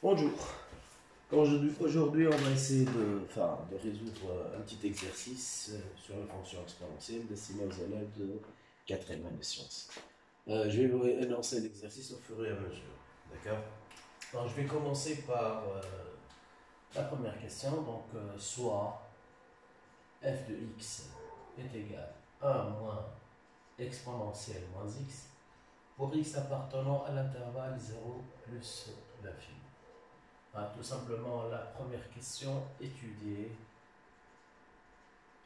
Bonjour. Aujourd'hui, on va essayer de résoudre un petit exercice sur la fonction exponentielle destiné aux élèves de 4e année de sciences. Je vais vous énoncer l'exercice au fur et à mesure. D'accord? Alors, je vais commencer par la première question. Donc, soit f de x est égal à 1 moins exponentielle moins x pour x appartenant à l'intervalle 0 plus l'infini. Tout simplement, la première question, étudier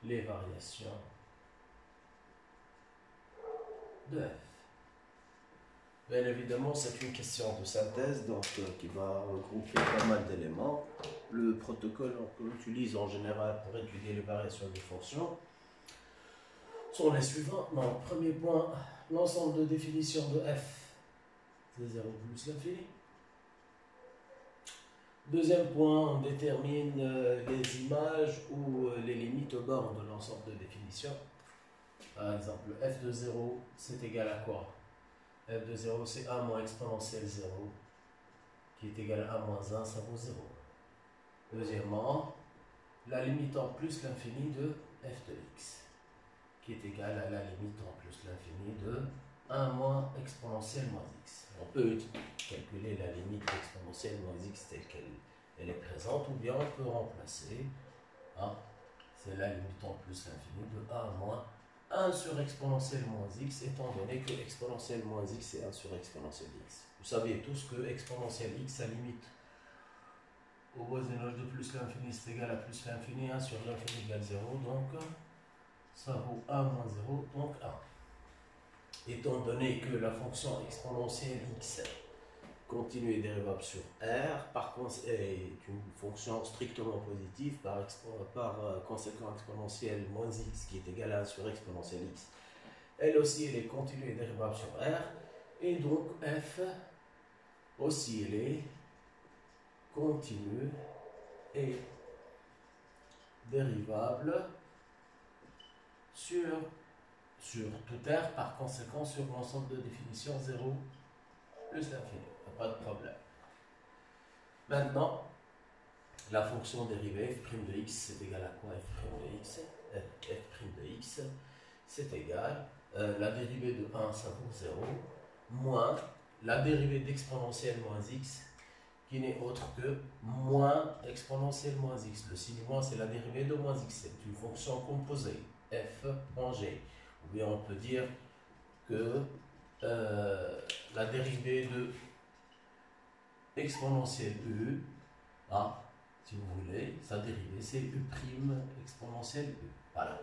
les variations de f. Bien évidemment, c'est une question de synthèse donc, qui va regrouper pas mal d'éléments. Le protocole qu'on utilise en général pour étudier les variations des fonctions sont les suivants. Donc, premier point, l'ensemble de définition de f, c'est 0 plus l'infini. Deuxième point, on détermine les images ou les limites aux bornes de l'ensemble de définition. Par exemple, f de 0, c'est égal à quoi? F de 0, c'est 1 moins exponentielle 0, qui est égal à 1 moins 1, ça vaut 0. Deuxièmement, la limite en plus l'infini de f de x, qui est égal à la limite en plus l'infini de 1 moins exponentielle moins x. On peut calculer la limite exponentielle moins x telle qu'elle est présente, ou bien on peut remplacer, c'est la limite en plus l'infini de 1 moins 1 sur exponentielle moins x, étant donné que exponentielle moins x c'est 1 sur exponentielle x. Vous savez tous que exponentielle x, sa limite au voisinage de plus l'infini c'est égal à plus l'infini, 1 sur l'infini égale 0, donc ça vaut 1 moins 0, donc 1. Étant donné que la fonction exponentielle x continue et dérivable sur R, par contre, est une fonction strictement positive, par conséquent exponentielle moins x qui est égal à 1 sur exponentielle x. Elle aussi, elle est continue et dérivable sur R, et donc f aussi, elle est continue et dérivable sur tout R, par conséquent sur l'ensemble de définition 0 plus l'infini. Pas de problème. Maintenant, la fonction dérivée f' de x, c'est égal à quoi? F' de x, f' de x, c'est égal, la dérivée de 1, ça vaut 0, moins la dérivée d'exponentielle moins x, qui n'est autre que moins exponentielle moins x. Le signe moins, c'est la dérivée de moins x. C'est une fonction composée, f en g. Ou bien on peut dire que la dérivée de exponentielle u, si vous voulez, sa dérivée, c'est u' exponentielle u. Voilà.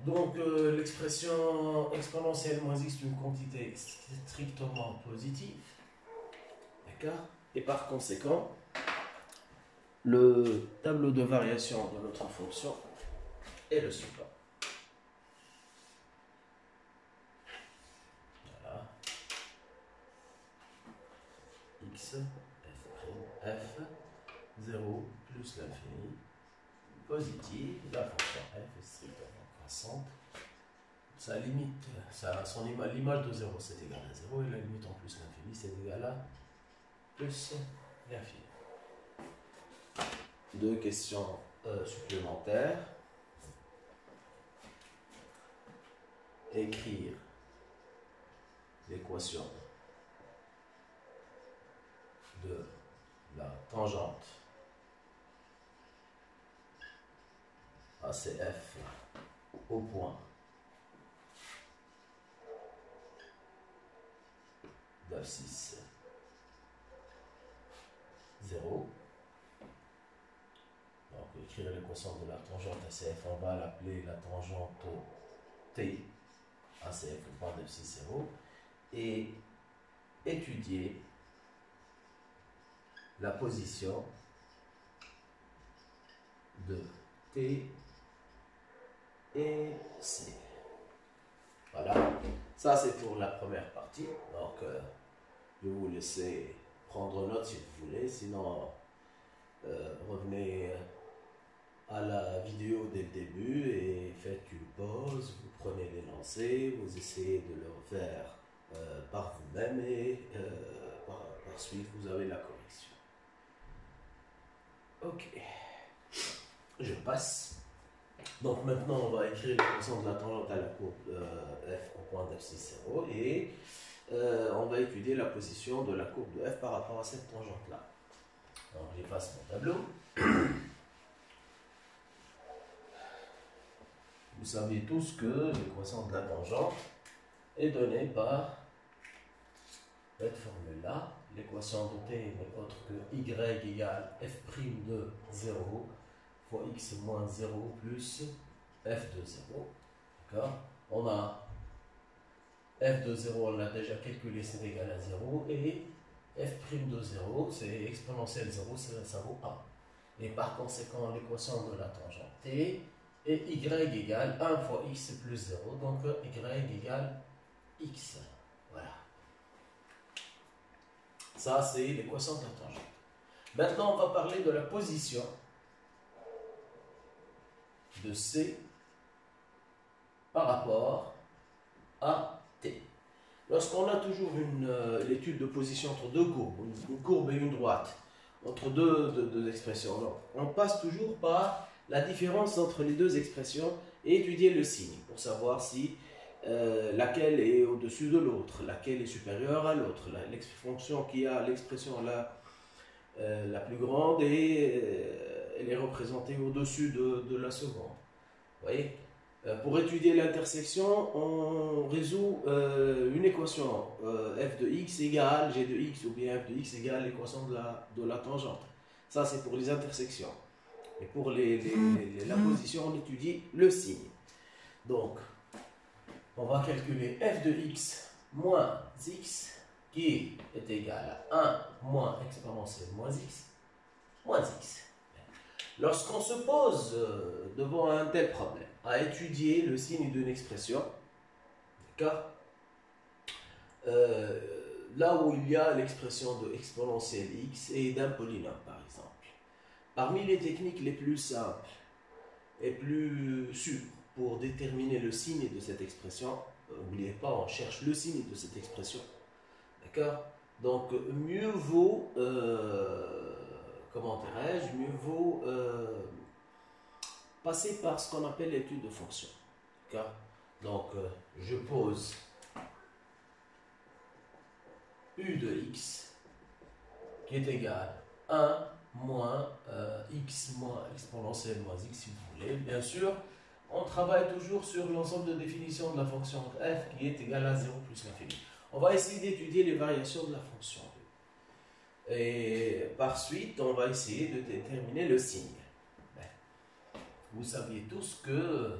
Donc, l'expression exponentielle moins x est une quantité strictement positive. D'accord? Et par conséquent, le tableau de variation de notre fonction est le suivant. Voilà. X, f, 0 plus l'infini, positive, la fonction f est strictement croissante. Sa limite, l'image de 0 c'est égal à 0 et la limite en plus l'infini c'est égal à plus l'infini. Deux questions supplémentaires. Écrire l'équation de la tangente ACF au point d'abscisse 0. Donc, écrire l'équation de la tangente ACF, on va l'appeler la tangente T, ACF au point d'abscisse 0, et étudier la position de T et C. Voilà, ça c'est pour la première partie. Donc, je vais vous laisser prendre note si vous voulez, sinon revenez à la vidéo dès le début et faites une pause, vous prenez l'énoncé, vous essayez de le faire par vous-même et par par suite, vous avez la correction. Ok. Je passe. Donc maintenant, on va écrire l'équation de la tangente à la courbe f au point d'abscisse 0 et on va étudier la position de la courbe de f par rapport à cette tangente-là. Donc j'efface mon tableau. Vous savez tous que l'équation de la tangente est donnée par cette formule-là. L'équation de t n'est autre que y égale f' de 0 fois x moins 0 plus f de 0. D'accord? On a f de 0, on l'a déjà calculé, c'est égal à 0. Et f' de 0, c'est exponentielle 0, ça vaut 1. Et par conséquent, l'équation de la tangente t est y égale 1 fois x plus 0. Donc y égale x. Voilà. Ça, c'est l'équation de la tangente. Maintenant, on va parler de la position de C par rapport à T. Lorsqu'on a toujours l'étude de position entre deux courbes, une courbe et une droite, entre deux expressions, alors, on passe toujours par la différence entre les deux expressions et étudier le signe pour savoir si laquelle est au-dessus de l'autre, laquelle est supérieure à l'autre, fonction qui a l'expression la plus grande et elle est représentée au-dessus de la seconde. Vous voyez? Pour étudier l'intersection, on résout une équation f de x égale g de x ou bien f de x égale l'équation de la tangente. Ça, c'est pour les intersections. Et pour la position, on étudie le signe. Donc, on va calculer f de x moins x qui est égal à 1 moins exponentielle moins x. Lorsqu'on se pose devant un tel problème, à étudier le signe d'une expression, d'accord, là où il y a l'expression de exponentielle x et d'un polynôme, par exemple. Parmi les techniques les plus simples et plus sûres pour déterminer le signe de cette expression, n'oubliez pas, on cherche le signe de cette expression, d'accord? Donc, mieux vaut... comment dirais-je, mieux vaut passer par ce qu'on appelle l'étude de fonction. Donc, je pose u de x qui est égal à 1 moins x moins exponentielle moins x, si vous voulez. Bien sûr, on travaille toujours sur l'ensemble de définition de la fonction f qui est égal à 0 plus l'infini. On va essayer d'étudier les variations de la fonction. Et par suite, on va essayer de déterminer le signe. Vous saviez tous que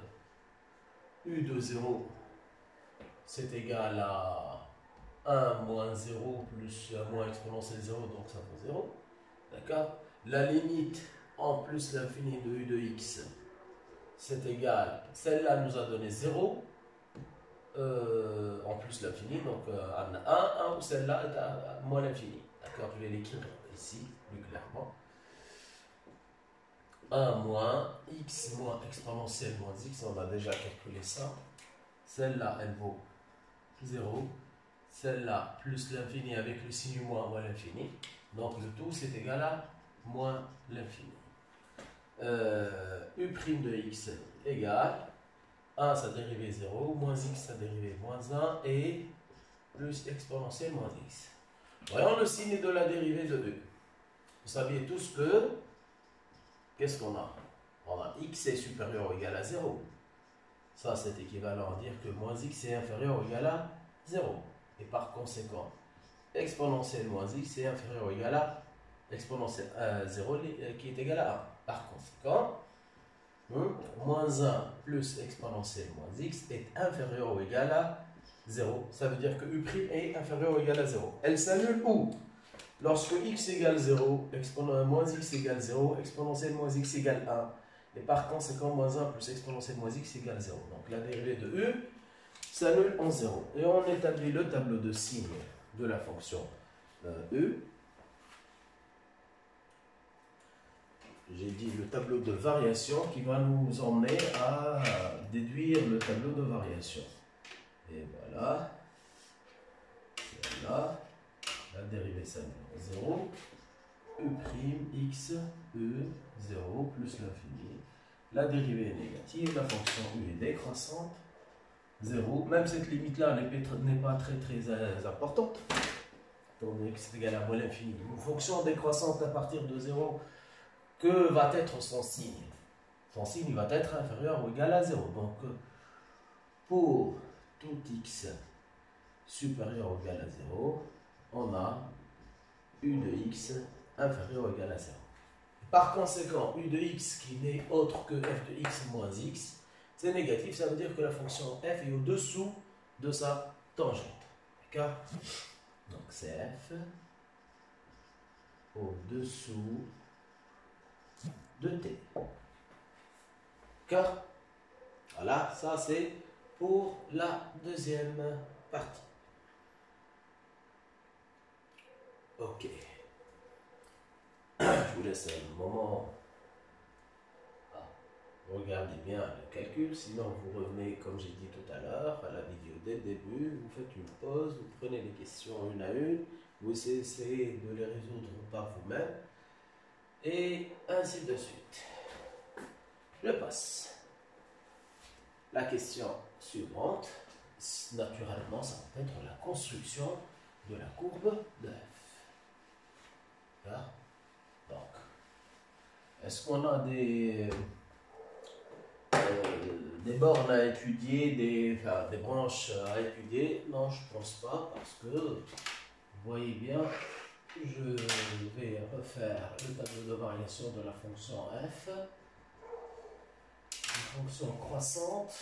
u de 0, c'est égal à 1 moins 0 plus moins exponentielle 0, donc ça vaut 0. D'accord? La limite en plus l'infini de u de x, c'est égal, celle-là nous a donné 0, en plus l'infini, donc 1, celle-là est à moins l'infini. D'accord, je vais l'écrire ici, plus clairement. 1 moins x moins exponentielle moins x, on a déjà calculé ça. Celle-là, elle vaut 0. Celle-là, plus l'infini avec le signe moins l'infini. Donc le tout, c'est égal à moins l'infini. U' de x égale 1, sa dérivée 0, moins x, sa dérivée moins 1, et plus exponentielle moins x. Voyons le signe de la dérivée de u. Vous saviez tous que, qu'est-ce qu'on a? On a x est supérieur ou égal à 0. Ça, c'est équivalent à dire que moins x est inférieur ou égal à 0. Et par conséquent, exponentielle moins x est inférieur ou égal à exponentielle 0 qui est égal à 1. Par conséquent, moins 1 plus exponentielle moins x est inférieur ou égal à 0. Ça veut dire que u' est inférieur ou égal à 0. Elle s'annule où? Lorsque x égale 0, moins x égale 0, exponentielle moins x égale 1. Et par conséquent, moins 1 plus exponentielle moins x égale 0. Donc la dérivée de u s'annule en 0. Et on établit le tableau de signe de la fonction u. J'ai dit le tableau de variation qui va nous emmener à déduire le tableau de variation. Et voilà. Celle-là. La dérivée s'annule en 0. E' x, E, 0 plus l'infini. La dérivée est négative, la fonction U est décroissante. 0. Même cette limite-là n'est pas très importante. Donc x est égal à moins l'infini. Une fonction décroissante à partir de 0, que va être son signe? Son signe va être inférieur ou égal à 0. Donc, pour tout x supérieur ou égal à 0, on a u de x inférieur ou égal à 0. Par conséquent, u de x qui n'est autre que f de x moins x, c'est négatif, ça veut dire que la fonction f est au-dessous de sa tangente. D'accord? Donc c'est f au-dessous de t. D'accord? Voilà, ça c'est pour la deuxième partie. Ok. Je vous laisse un moment. Regardez bien le calcul, sinon vous revenez, comme j'ai dit tout à l'heure, à la vidéo dès le début, vous faites une pause, vous prenez les questions une à une, vous essayez de les résoudre par vous-même, et ainsi de suite. Je passe. La question suivante, naturellement, ça va être la construction de la courbe de f. Là. Donc, est-ce qu'on a des bornes à étudier, des branches à étudier? Non, je pense pas, parce que vous voyez bien, je vais refaire le tableau de variation de la fonction f. Une fonction croissante,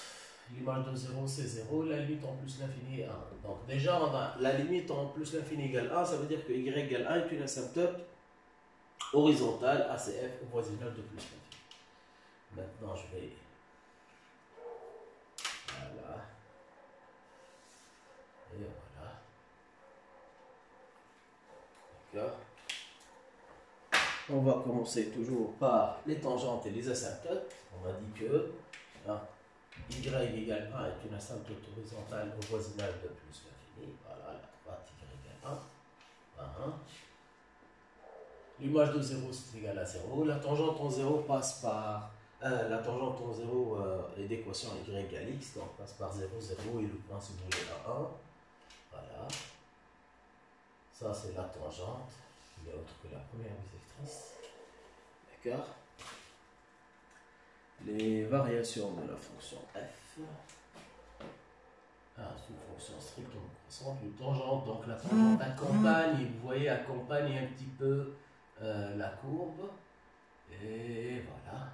l'image de 0 c'est 0, la limite en plus l'infini est 1. Donc déjà on a la limite en plus l'infini égale 1, ça veut dire que y égale 1 est une asymptote horizontale ACF au voisinage de plus l'infini. Maintenant je vais... Voilà. Et voilà. D'accord. On va commencer toujours par les tangentes et les asymptotes. On a dit que y égale 1 est une asymptote horizontale au voisinage de plus l'infini. Voilà, la droite y égale 1. 1. L'image de 0 c'est égal à 0. La tangente en 0 passe par... la tangente en 0 est d'équation y égale x, donc passe par 0, 0 et le point si vous voulez à 1. Voilà. Ça c'est la tangente. Il est autre que la première bisectrice. D'accord. Les variations de la fonction f. C'est une fonction strictement croissante, une tangente. Donc la tangente accompagne, vous voyez, accompagne un petit peu la courbe. Et voilà.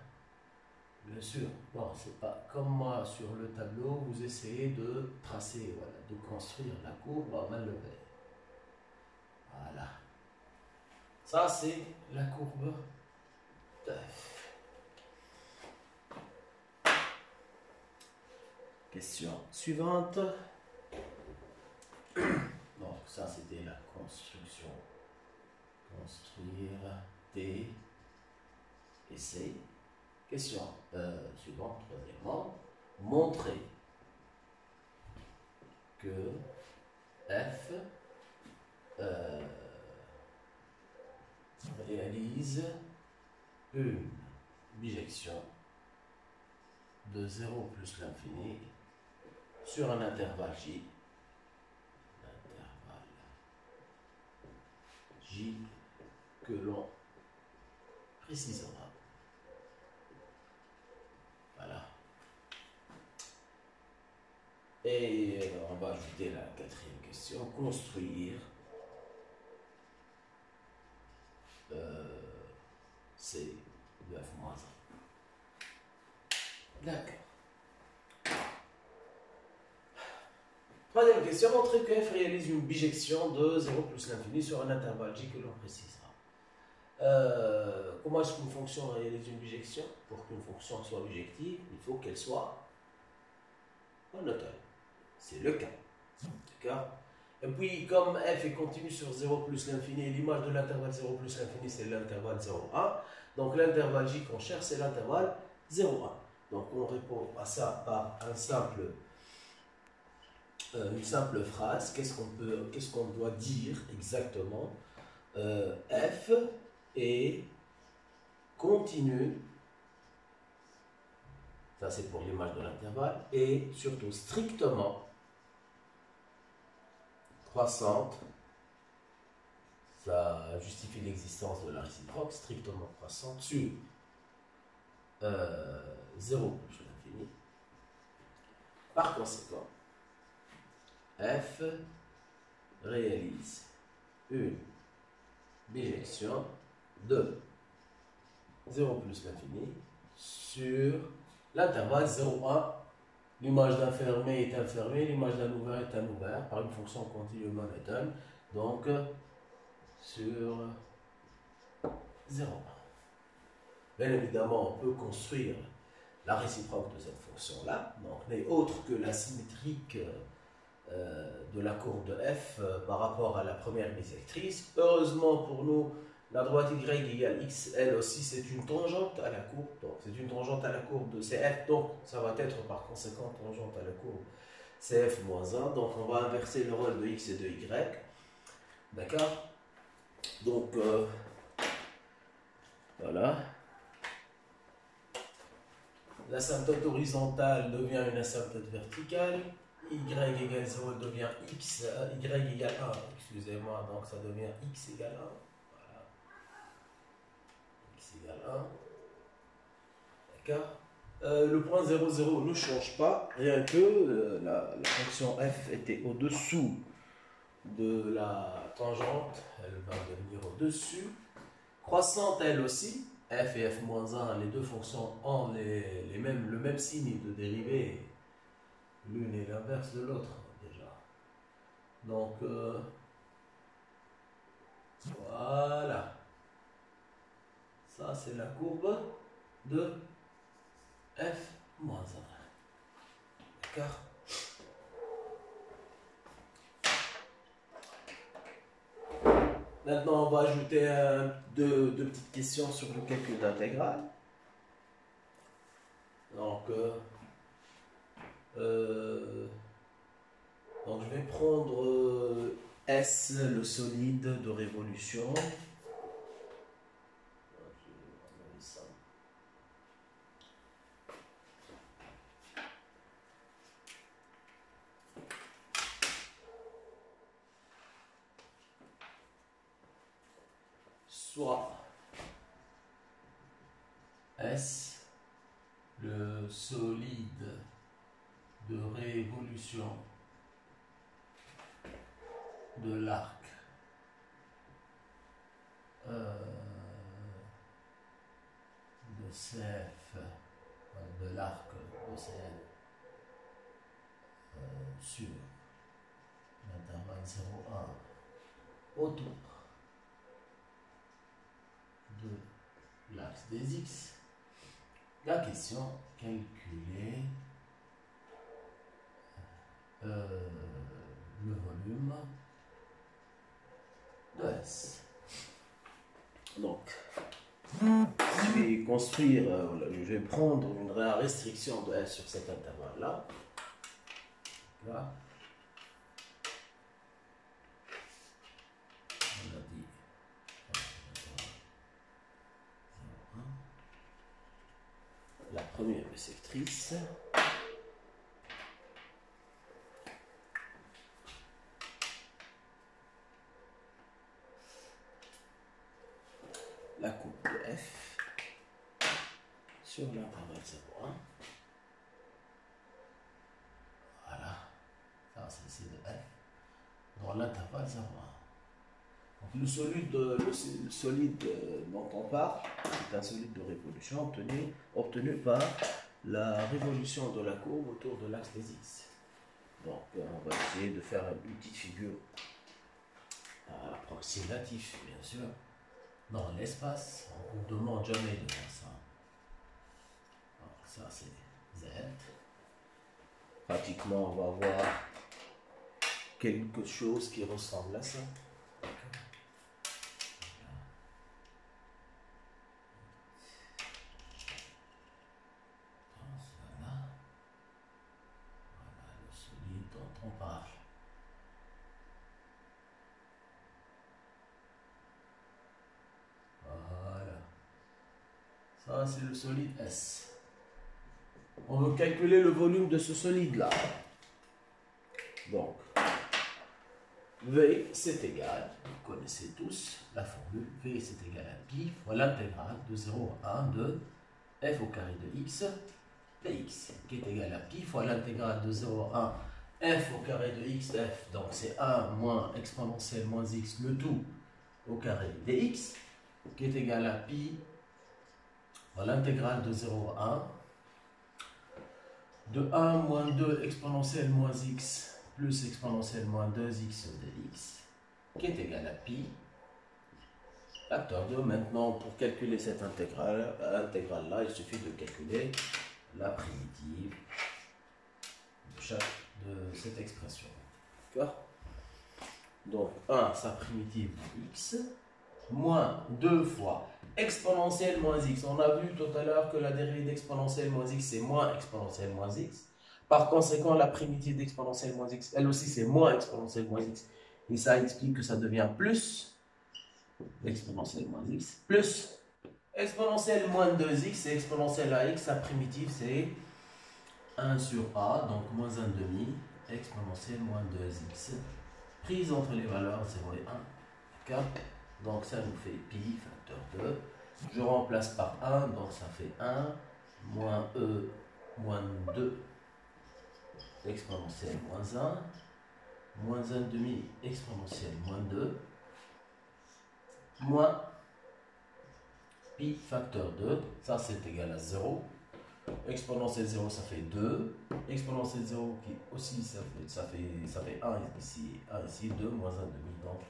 Bien sûr, bon, c'est pas comme moi sur le tableau, vous essayez de tracer, voilà, de construire la courbe en main levée. Voilà. Ça, c'est la courbe de f. Question suivante. Donc, ça, c'était la construction. Construire T et C. Question suivante, troisièmement. Montrer que f réalise une bijection de 0 plus l'infini sur un intervalle J. Intervalle J que l'on précisera. Voilà. Et on va ajouter la quatrième question. Construire C de f moins 1. D'accord. Troisième question. Montrer que f réalise une bijection de 0 plus l'infini sur un intervalle J que l'on précisera. Comment est-ce qu'une fonction réalise une bijection? Pour qu'une fonction soit bijective, il faut qu'elle soit monotone. C'est le cas. D'accord? Et puis, comme f est continu sur 0 plus l'infini, l'image de l'intervalle 0 plus l'infini, c'est l'intervalle 0,1. Donc, l'intervalle J qu'on cherche, c'est l'intervalle 0,1. Donc, on répond à ça par un simple une simple phrase, qu'est-ce qu'on doit dire exactement? F est continu, ça c'est pour l'image de l'intervalle, et surtout strictement croissante, ça justifie l'existence de la réciproque, strictement croissante sur 0 plus l'infini. Par conséquent, F réalise une bijection de 0 plus l'infini sur l'intervalle 0,1. L'image d'un fermé est un fermé, l'image d'un ouvert est un ouvert, par une fonction continue Manhattan, donc sur 0,1. Bien évidemment, on peut construire la réciproque de cette fonction-là, donc n'est autre que la symétrique de la courbe de f par rapport à la première bisectrice. Heureusement pour nous, la droite y égale x, elle aussi, c'est une tangente à la courbe. Donc, c'est une tangente à la courbe de CF, donc ça va être par conséquent tangente à la courbe CF moins 1. Donc, on va inverser le rôle de x et de y. D'accord? Donc, voilà. L'asymptote horizontale devient une asymptote verticale. Y égale 0 devient x, y égale 1, excusez-moi, donc ça devient x égale 1. Voilà. X égale 1. D'accord. Le point 0, 0 ne change pas, rien que la fonction f était au-dessous de la tangente, elle va devenir au-dessus. Croissante elle aussi, f et f-1, les deux fonctions ont le même signe de dérivée. L'une est l'inverse de l'autre, déjà. Donc, voilà. Ça, c'est la courbe de f-1. D'accord? Maintenant, on va ajouter deux petites questions sur le calcul d'intégrale. Donc, donc, je vais prendre S, le solide de révolution. Soit S, le solide de révolution de l'arc de CF, de l'arc de CF sur l'intervalle 0,1 autour de l'axe des x. La question, calculer le volume de S. Donc, je vais construire, je vais prendre la restriction de S sur cet intervalle-là. Là. On a dit 0,1. La première bisectrice. La courbe de F sur l'intervalle 0,1. Voilà. Ça, c'est ici de F dans l'intervalle 0,1. Donc, le solide dont on parle est un solide de révolution obtenu par la révolution de la courbe autour de l'axe des x. Donc, on va essayer de faire une petite figure approximative, bien sûr, dans l'espace. On ne demande jamais de faire ça. Alors, ça, c'est Z. Pratiquement, on va voir quelque chose qui ressemble à ça. Voilà le solide dont on parle. Ça, c'est le solide S. On veut calculer le volume de ce solide-là. Donc, V, c'est égal, vous connaissez tous la formule, V, c'est égal à pi fois l'intégrale de 0 à 1 de f au carré de x dx, qui est égal à pi fois l'intégrale de 0 à 1 f au carré de x f, donc c'est 1 moins exponentielle moins x, le tout au carré dx, qui est égal à pi fois l'intégrale de 0 à 1 de 1 moins 2 exponentielle moins x plus exponentielle moins 2x dx, qui est égal à pi facteur 2. Maintenant, pour calculer cette intégrale-là, il suffit de calculer la primitive de cette expression. D'accord? Donc, 1, sa primitive x, moins 2 fois exponentielle moins x. On a vu tout à l'heure que la dérivée d'exponentielle moins x, c'est moins exponentielle moins x. Par conséquent, la primitive d'exponentielle moins x, elle aussi, c'est moins exponentielle moins x. Et ça explique que ça devient plus exponentielle moins x, plus exponentielle moins 2x, et exponentielle à x, sa primitive, c'est 1 sur a, donc moins 1 demi, exponentielle moins 2x, prise entre les valeurs 0 et 1. D'accord? Donc ça nous fait pi, facteur 2. Je remplace par 1, donc ça fait 1, moins e, moins 2, exponentielle moins 1, moins 1 demi, exponentielle moins 2, moins pi facteur 2, ça c'est égal à 0. Exponentielle 0, ça fait 2. Exponentielle 0 qui aussi, ça fait 1 ici, 1 ici, 2 moins 1 demi, donc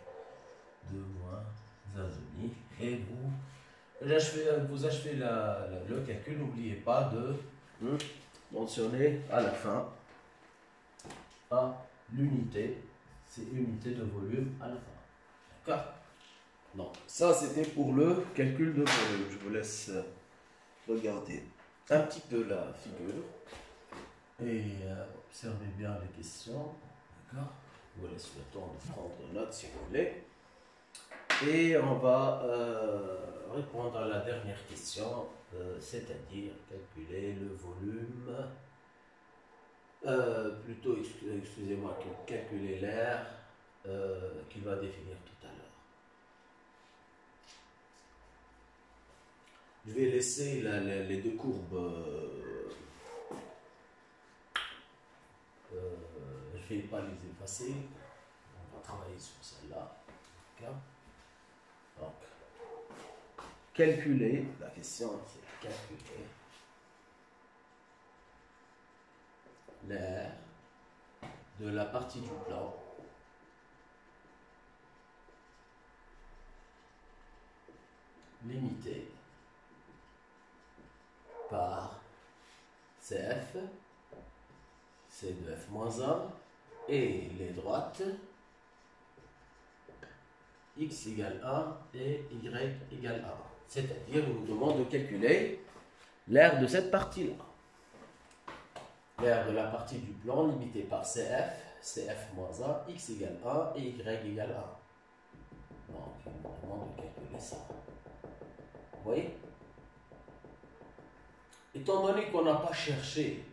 2 moins 1 demi. Et vous achevez le calcul, n'oubliez pas de mentionner à la fin l'unité, c'est unité de volume à la fin. D'accord? Donc, ça c'était pour le calcul de volume. Je vous laisse regarder un petit peu la figure et observez bien les questions. D'accord? Je vous laisse le temps de prendre note si vous voulez. Et on va répondre à la dernière question, c'est-à-dire calculer le volume, plutôt, excusez-moi, calculer l'air qu'il va définir tout à l'heure. Je vais laisser les deux courbes, je ne vais pas les effacer, on va travailler sur celle-là. Okay. Donc, calculer, la question c'est calculer l'air de la partie du plan limitée par CF, C de F moins 1 et les droites x égale 1 et y égale 1. C'est-à-dire, on nous demande de calculer l'aire de cette partie-là. L'aire de la partie du plan limitée par CF, CF moins 1, x égale 1 et y égale 1. Donc, on nous demande de calculer ça. Vous voyez? Étant donné qu'on n'a pas cherché,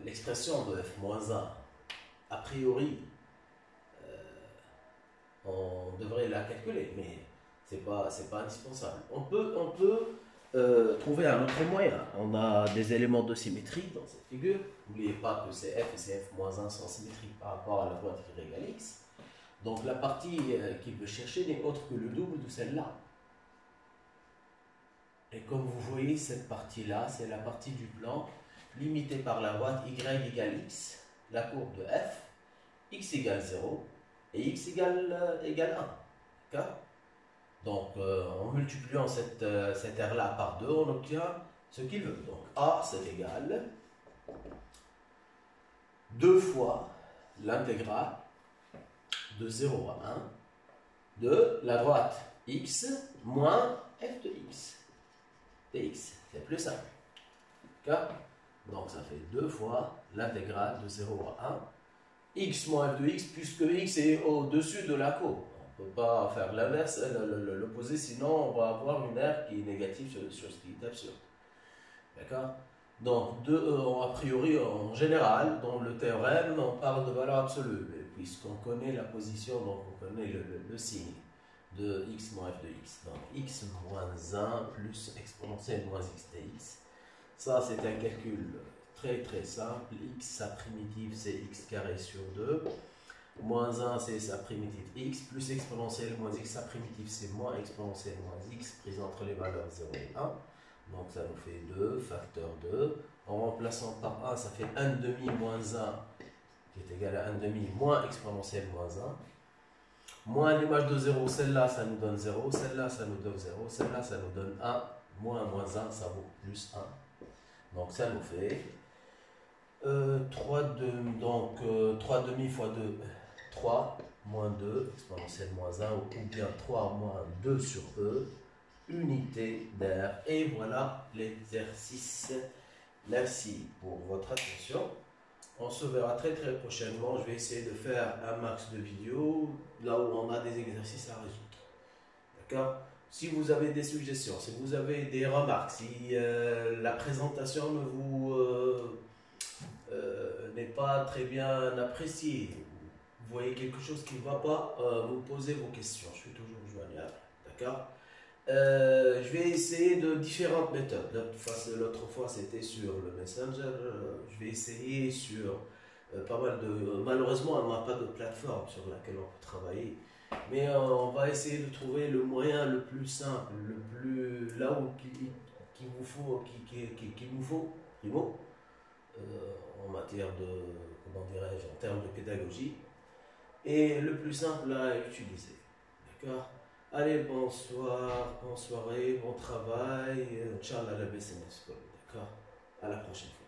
l'expression de f moins 1, a priori, on devrait la calculer, mais c'est pas indispensable. On peut trouver un autre moyen. On a des éléments de symétrie dans cette figure. N'oubliez pas que CF et CF-1 sont symétriques par rapport à la droite y égale x. Donc la partie qu'il veut chercher n'est autre que le double de celle-là. Et comme vous voyez, cette partie-là, c'est la partie du plan limitée par la droite y égale x, la courbe de f, x égale 0 et x égale 1. D'accord? Donc, en multipliant cette aire-là par 2, on obtient ce qu'il veut. Donc, A, c'est égal 2 fois l'intégrale de 0 à 1 de la droite x moins f de x dx. C'est plus simple. D'accord? Donc, ça fait 2 fois l'intégrale de 0 à 1 x moins f de x, puisque x est au-dessus de la courbe. On ne peut pas faire l'inverse, l'opposé, sinon on va avoir une R qui est négative sur ce qui est absurde. D'accord? Donc, a priori, en général, dans le théorème, on parle de valeur absolue. Et puisqu'on connaît la position, donc on connaît le signe de x moins f de x. Donc, x moins 1 plus exponentielle moins x dx. Ça, c'est un calcul très très simple. X, sa primitive, c'est x carré sur 2. Moins 1, c'est sa primitive x, plus exponentielle moins x, sa primitive, c'est moins exponentielle moins x, prise entre les valeurs 0 et 1. Donc ça nous fait 2, facteur 2. En remplaçant par 1, ça fait 1 demi moins 1, qui est égal à 1 demi moins exponentielle moins 1. Moins l'image de 0, celle-là, ça nous donne 0. Celle-là, ça nous donne 0. Celle-là, ça nous donne 1. Moins 1, ça vaut plus 1. Donc ça nous fait 3 demi fois 2, 3 moins 2, exponentielle moins 1, ou bien 3 moins 2 sur E, unité d'air. Et voilà l'exercice. Merci pour votre attention. On se verra très très prochainement. Je vais essayer de faire un max de vidéos là où on a des exercices à résoudre. D'accord? Si vous avez des suggestions, si vous avez des remarques, si la présentation ne vous n'est pas très bien appréciée, vous voyez quelque chose qui ne va pas, vous posez vos questions. Je suis toujours joignable. D'accord? Je vais essayer de différentes méthodes. L'autre fois, c'était sur le Messenger. Je vais essayer sur pas mal de... Malheureusement, on n'a pas de plateforme sur laquelle on peut travailler. Mais on va essayer de trouver le moyen le plus simple, le plus... là où qu'il vous faut, qu'il nous faut, primo, en matière de... comment dirais-je, en termes de pédagogie. Et le plus simple à utiliser. D'accord? Allez, bonsoir, bonne soirée, bon travail. Inch'Allah, la business. D'accord? À la prochaine fois.